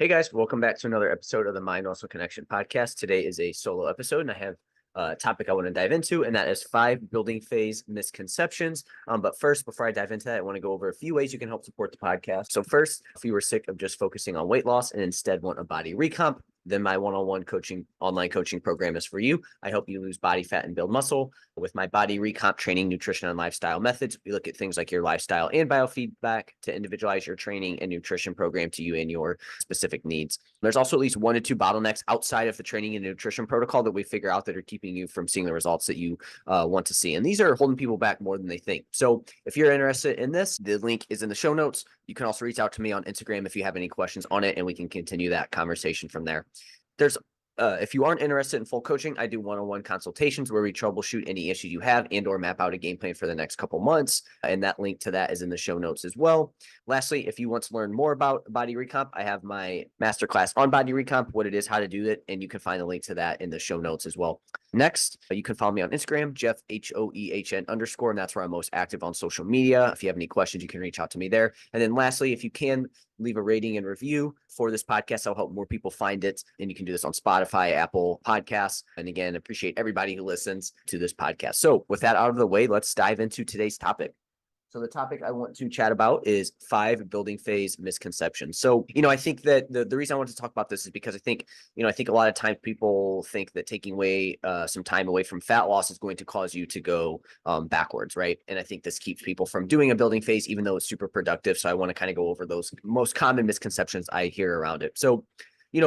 Hey guys, welcome back to another episode of the Mind Muscle Connection podcast. Today is a solo episode, and I have a topic I want to dive into, and that is 5 building phase misconceptions. But first, before I dive into that, I want to go over a few ways you can help support the podcast. So first, if you were sick of just focusing on weight loss and instead want a body recomp, then my one-on-one online coaching program is for you. I help you lose body fat and build muscle. With my body recomp training, nutrition, and lifestyle methods, we look at things like your lifestyle and biofeedback to individualize your training and nutrition program to you and your specific needs. There's also at least 1 to 2 bottlenecks outside of the training and nutrition protocol that we figure out that are keeping you from seeing the results that you want to see. And these are holding people back more than they think. So if you're interested in this, the link is in the show notes. You can also reach out to me on Instagram if you have any questions on it, and we can continue that conversation from there. If you aren't interested in full coaching, I do one-on-one consultations where we troubleshoot any issues you have and or map out a game plan for the next couple months. And that link to that is in the show notes as well. Lastly, if you want to learn more about body recomp, I have my masterclass on body recomp, what it is, how to do it, and you can find a link to that in the show notes as well. Next, you can follow me on Instagram, Jeff HOEHN_, and that's where I'm most active on social media. If you have any questions, you can reach out to me there. And then lastly, if you can leave a rating and review for this podcast, I'll help more people find it. And you can do this on Spotify, Apple Podcasts. And again, appreciate everybody who listens to this podcast. So with that out of the way, let's dive into today's topic. So the topic I want to chat about is 5 building phase misconceptions. So, I think that the reason I want to talk about this is because I think a lot of times people think that taking away some time away from fat loss is going to cause you to go backwards, right? And I think this keeps people from doing a building phase, even though it's super productive. So I want to kind of go over those most common misconceptions I hear around it. So,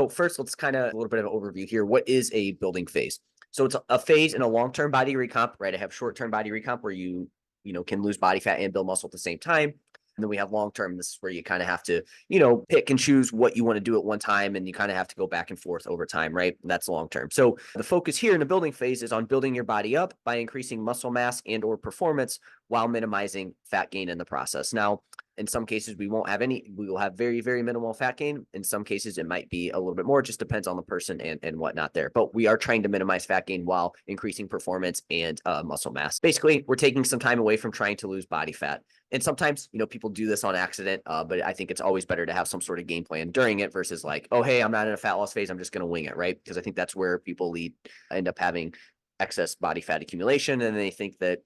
first, let's kind of a little bit of an overview here. What is a building phase? So it's a phase in a long-term body recomp, right? I have short-term body recomp where you can lose body fat and build muscle at the same time. And then we have long-term. This is where you kind of have to, pick and choose what you want to do at one time. And you kind of have to go back and forth over time, right? That's long-term. So the focus here in the building phase is on building your body up by increasing muscle mass and or performance while minimizing fat gain in the process. Now, in some cases, we will have very, very minimal fat gain. In some cases, it might be a little bit more. It just depends on the person and whatnot there. But we are trying to minimize fat gain while increasing performance and muscle mass. Basically, we're taking some time away from trying to lose body fat. And sometimes, people do this on accident, but I think it's always better to have some sort of game plan during it versus like, oh, hey, I'm not in a fat loss phase. I'm just going to wing it, right? Because I think that's where people end up having excess body fat accumulation, and they think that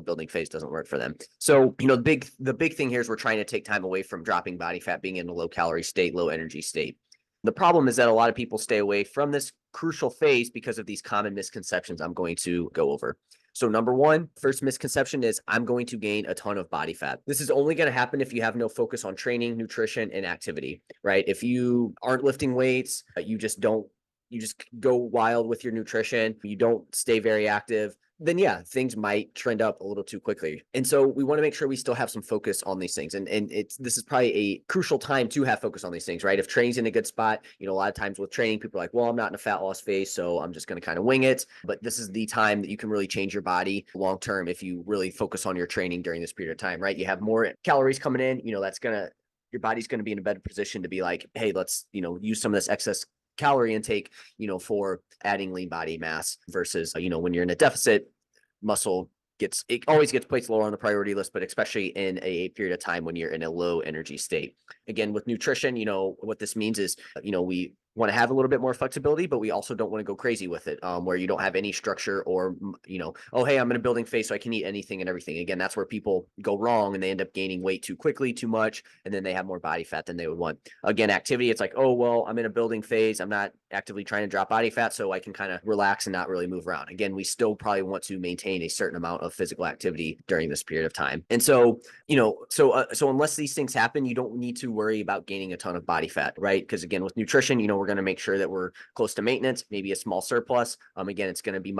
building phase doesn't work for them. So, the big thing here is we're trying to take time away from dropping body fat, being in a low calorie state, low energy state. The problem is that a lot of people stay away from this crucial phase because of these common misconceptions I'm going to go over. So number 1, first misconception is I'm going to gain a ton of body fat. This is only going to happen if you have no focus on training, nutrition, and activity, right? If you aren't lifting weights, you just go wild with your nutrition, you don't stay very active, then yeah, things might trend up a little too quickly. And so we want to make sure we still have some focus on these things. And this is probably a crucial time to have focus on these things, right? If training's in a good spot, a lot of times with training, people are like, well, I'm not in a fat loss phase, so I'm just going to kind of wing it. But this is the time that you can really change your body long-term if you really focus on your training during this period of time, right? You have more calories coming in, your body's going to be in a better position to be like, hey, let's, use some of this excess calorie intake, for adding lean body mass versus, when you're in a deficit, muscle always gets placed lower on the priority list, but especially in a period of time when you're in a low energy state. Again, with nutrition, what this means is, we want to have a little bit more flexibility, but we also don't want to go crazy with it, where you don't have any structure or, oh, hey, I'm in a building phase, so I can eat anything and everything. Again, that's where people go wrong and they end up gaining weight too quickly, too much, and then they have more body fat than they would want. Again, activity, it's like, oh, well, I'm in a building phase. I'm not actively trying to drop body fat, so I can kind of relax and not really move around. Again, we still probably want to maintain a certain amount of physical activity during this period of time. And so, so unless these things happen, you don't need to worry about gaining a ton of body fat, right? Because again, with nutrition, we're going to make sure that we're close to maintenance, maybe a small surplus. Again, it's going to be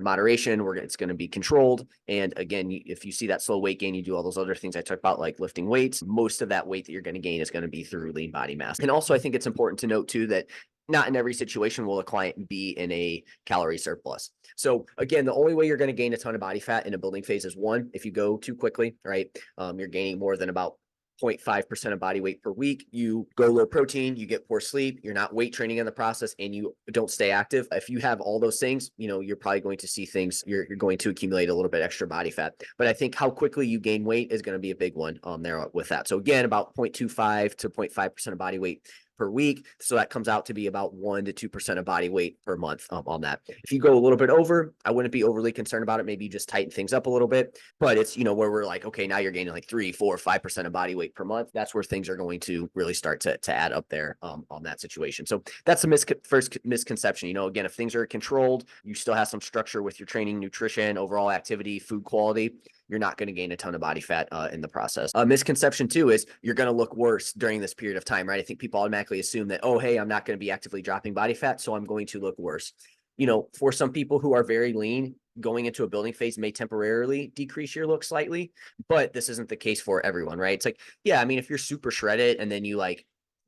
moderation. It's going to be controlled. And again, if you see that slow weight gain, you do all those other things I talked about, like lifting weights. Most of that weight that you're going to gain is going to be through lean body mass. And also, I think it's important to note too that not in every situation will a client be in a calorie surplus. So again, the only way you're going to gain a ton of body fat in a building phase is 1, if you go too quickly, right? You're gaining more than about 0.5% of body weight per week. You go low protein, you get poor sleep, you're not weight training in the process, and you don't stay active. If you have all those things, you're probably going to see things, you're going to accumulate a little bit extra body fat. But I think how quickly you gain weight is going to be a big one there with that. So again, about 0.25 to 0.5% of body weight per week. So that comes out to be about 1 to 2% of body weight per month on that. If you go a little bit over, I wouldn't be overly concerned about it. Maybe you just tighten things up a little bit, but it's, where we're like, okay, now you're gaining like 3, 4, 5% of body weight per month. That's where things are going to really start to add up there on that situation. So that's the first misconception. Again, if things are controlled, you still have some structure with your training, nutrition, overall activity, food quality, you're not going to gain a ton of body fat in the process. Misconception too is you're going to look worse during this period of time, right? I think people automatically assume that, oh, hey, I'm not going to be actively dropping body fat, so I'm going to look worse. For some people who are very lean, going into a building phase may temporarily decrease your look slightly, but this isn't the case for everyone, right? It's like, yeah, I mean, if you're super shredded and then you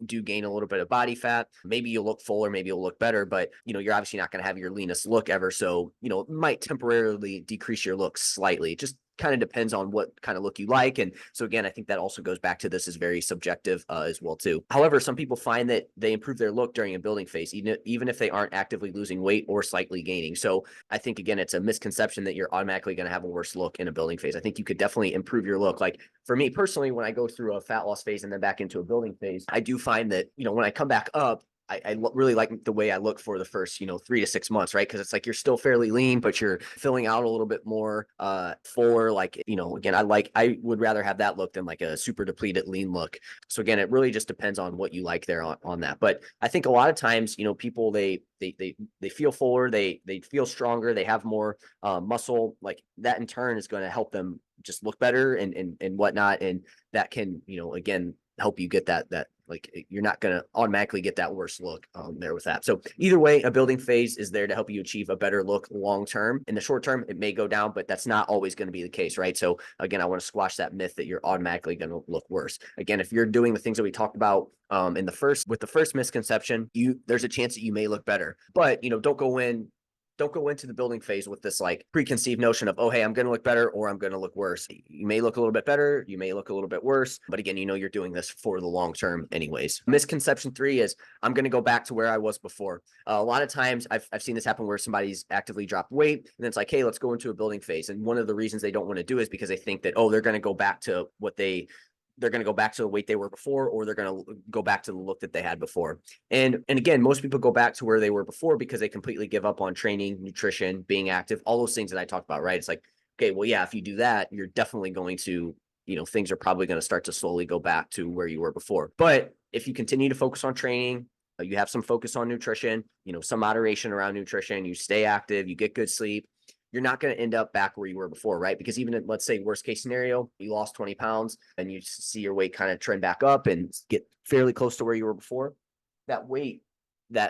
do gain a little bit of body fat, maybe you'll look fuller, maybe you'll look better, but you're obviously not going to have your leanest look ever. So, it might temporarily decrease your look slightly. Just kind of depends on what kind of look you like. And so again, I think that also goes back to this is very subjective as well too. However, some people find that they improve their look during a building phase, even if they aren't actively losing weight or slightly gaining. So I think, again, it's a misconception that you're automatically going to have a worse look in a building phase. I think you could definitely improve your look. Like for me personally, when I go through a fat loss phase and then back into a building phase, I do find that, when I come back up, I really like the way I look for the first, 3 to 6 months, right? Because it's like you're still fairly lean, but you're filling out a little bit more fuller. Like, again, I would rather have that look than like a super depleted lean look. So again, it really just depends on what you like there on that. But I think a lot of times, people they feel fuller, they feel stronger, they have more muscle. Like that in turn is going to help them just look better and whatnot, and that can again help you get that like you're not going to automatically get that worse look there with that. So either way, a building phase is there to help you achieve a better look long term. In the short term, it may go down, but that's not always going to be the case, right? So again, I want to squash that myth that you're automatically going to look worse. Again, if you're doing the things that we talked about with the first misconception, there's a chance that you may look better, but don't go into the building phase with this like preconceived notion of, oh, hey, I'm going to look better or I'm going to look worse. You may look a little bit better. You may look a little bit worse. But again, you're doing this for the long term anyways. Misconception 3 is I'm going to go back to where I was before. A lot of times I've seen this happen where somebody's actively dropped weight and then it's like, hey, let's go into a building phase. And one of the reasons they don't want to do it is because they think that, oh, they're going to go back to they're going to go back to the weight they were before, or they're going to go back to the look that they had before. And again, most people go back to where they were before because they completely give up on training, nutrition, being active, all those things that I talked about, right? It's like, okay, well, yeah, if you do that, you're definitely going to, things are probably going to start to slowly go back to where you were before. But if you continue to focus on training, you have some focus on nutrition, some moderation around nutrition, you stay active, you get good sleep, you're not going to end up back where you were before, right? Because even in, let's say, worst case scenario, you lost 20 pounds and you see your weight kind of trend back up and get fairly close to where you were before, that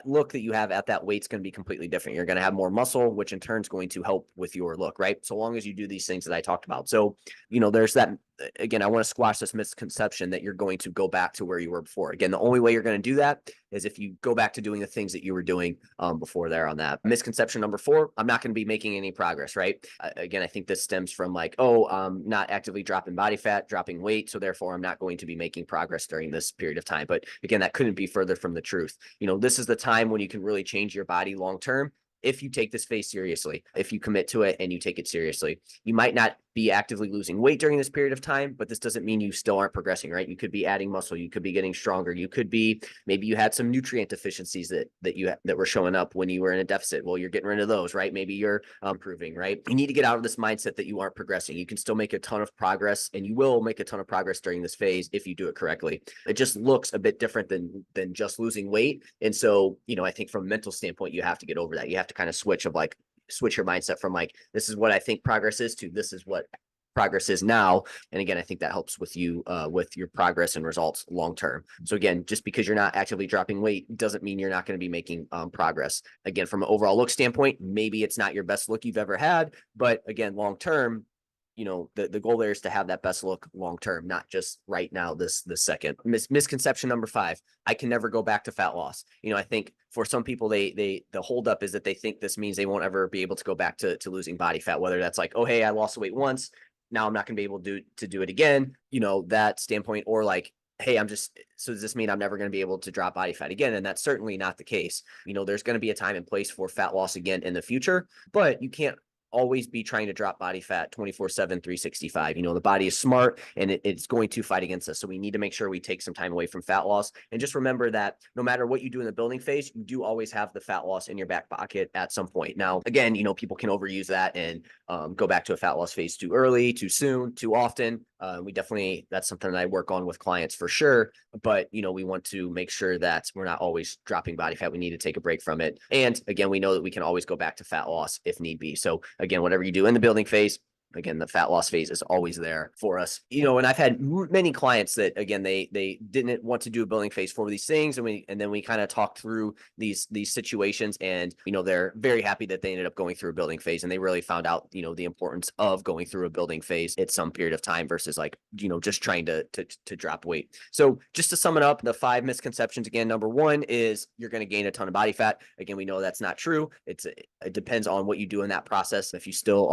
look that you have at that weight's going to be completely different. You're going to have more muscle, which in turn is going to help with your look, right? So long as you do these things that I talked about. So, there's that. Again, I want to squash this misconception that you're going to go back to where you were before. Again, the only way you're going to do that is if you go back to doing the things that you were doing before there on that. Misconception number 4, I'm not going to be making any progress, right? Again, I think this stems from like, oh, I'm not actively dropping body fat, dropping weight, so therefore I'm not going to be making progress during this period of time. But again, that couldn't be further from the truth. This is the time when you can really change your body long term if you take this phase seriously, if you commit to it and you take it seriously. You might not be actively losing weight during this period of time, but this doesn't mean you still aren't progressing, right? You could be adding muscle, you could be getting stronger, you could be, maybe you had some nutrient deficiencies that were showing up when you were in a deficit. Well, you're getting rid of those, right? Maybe you're improving, right? You need to get out of this mindset that you aren't progressing. You can still make a ton of progress, and you will make a ton of progress during this phase if you do it correctly. It just looks a bit different than just losing weight. And so, I think from a mental standpoint, you have to get over that. You have to kind of switch your mindset from like, this is what I think progress is to this is what progress is now. And again, I think that helps with you with your progress and results long term. So again, just because you're not actively dropping weight doesn't mean you're not going to be making progress. Again, from an overall look standpoint, maybe it's not your best look you've ever had, but again, long term, the goal there is to have that best look long term, not just right now, this second. Misconception number 5, I can never go back to fat loss. I think for some people, the holdup is that they think this means they won't ever be able to go back to losing body fat, whether that's like, oh, hey, I lost weight once, now I'm not going to be able to do it again, that standpoint, or like, hey, so does this mean I'm never going to be able to drop body fat again? And that's certainly not the case. There's going to be a time and place for fat loss again in the future, but you can't always be trying to drop body fat 24/7, 365. The body is smart and it's going to fight against us. So we need to make sure we take some time away from fat loss. And just remember that no matter what you do in the building phase, you do always have the fat loss in your back pocket at some point. Now, again, people can overuse that and go back to a fat loss phase too early, too soon, too often. That's something that I work on with clients for sure. But, we want to make sure that we're not always dropping body fat. We need to take a break from it. And again, we know that we can always go back to fat loss if need be. So again, whatever you do in the building phase, again, the fat loss phase is always there for us. And I've had many clients that, again, they didn't want to do a building phase for these things. And then we kind of talked through these situations, and, they're very happy that they ended up going through a building phase, and they really found out, the importance of going through a building phase at some period of time versus just trying to drop weight. So just to sum it up, the 5 misconceptions, again, number 1 is you're going to gain a ton of body fat. Again, we know that's not true. It depends on what you do in that process. If you still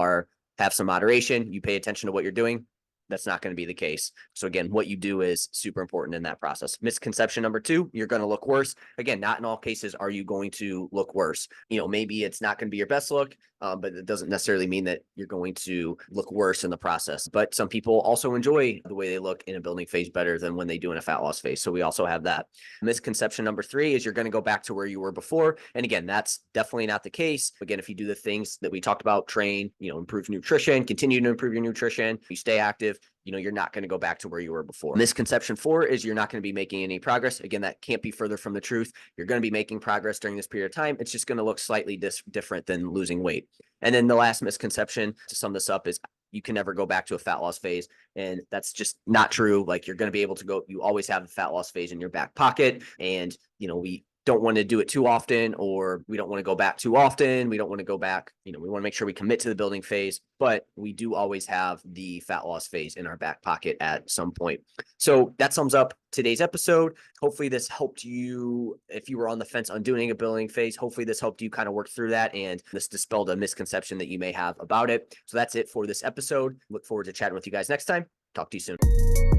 have some moderation, you pay attention to what you're doing, that's not going to be the case. So again, what you do is super important in that process. Misconception number 2, you're going to look worse. Again, not in all cases are you going to look worse. Maybe it's not going to be your best look, but it doesn't necessarily mean that you're going to look worse in the process. But some people also enjoy the way they look in a building phase better than when they do in a fat loss phase. So we also have that. Misconception number 3 is you're going to go back to where you were before. And again, that's definitely not the case. Again, if you do the things that we talked about, train, improve nutrition, continue to improve your nutrition, you stay active, you're not going to go back to where you were before. Misconception 4 is you're not going to be making any progress. Again, that can't be further from the truth. You're going to be making progress during this period of time. It's just going to look slightly different than losing weight. And then the last misconception, to sum this up, is you can never go back to a fat loss phase. And that's just not true. You're going to be able to you always have a fat loss phase in your back pocket. And, we don't want to do it too often, or we don't want to go back too often. We don't want to go back. We want to make sure we commit to the building phase, but we do always have the fat loss phase in our back pocket at some point. So that sums up today's episode. Hopefully this helped you. If you were on the fence on doing a building phase, hopefully this helped you kind of work through that, and this dispelled a misconception that you may have about it. So that's it for this episode. Look forward to chatting with you guys next time. Talk to you soon.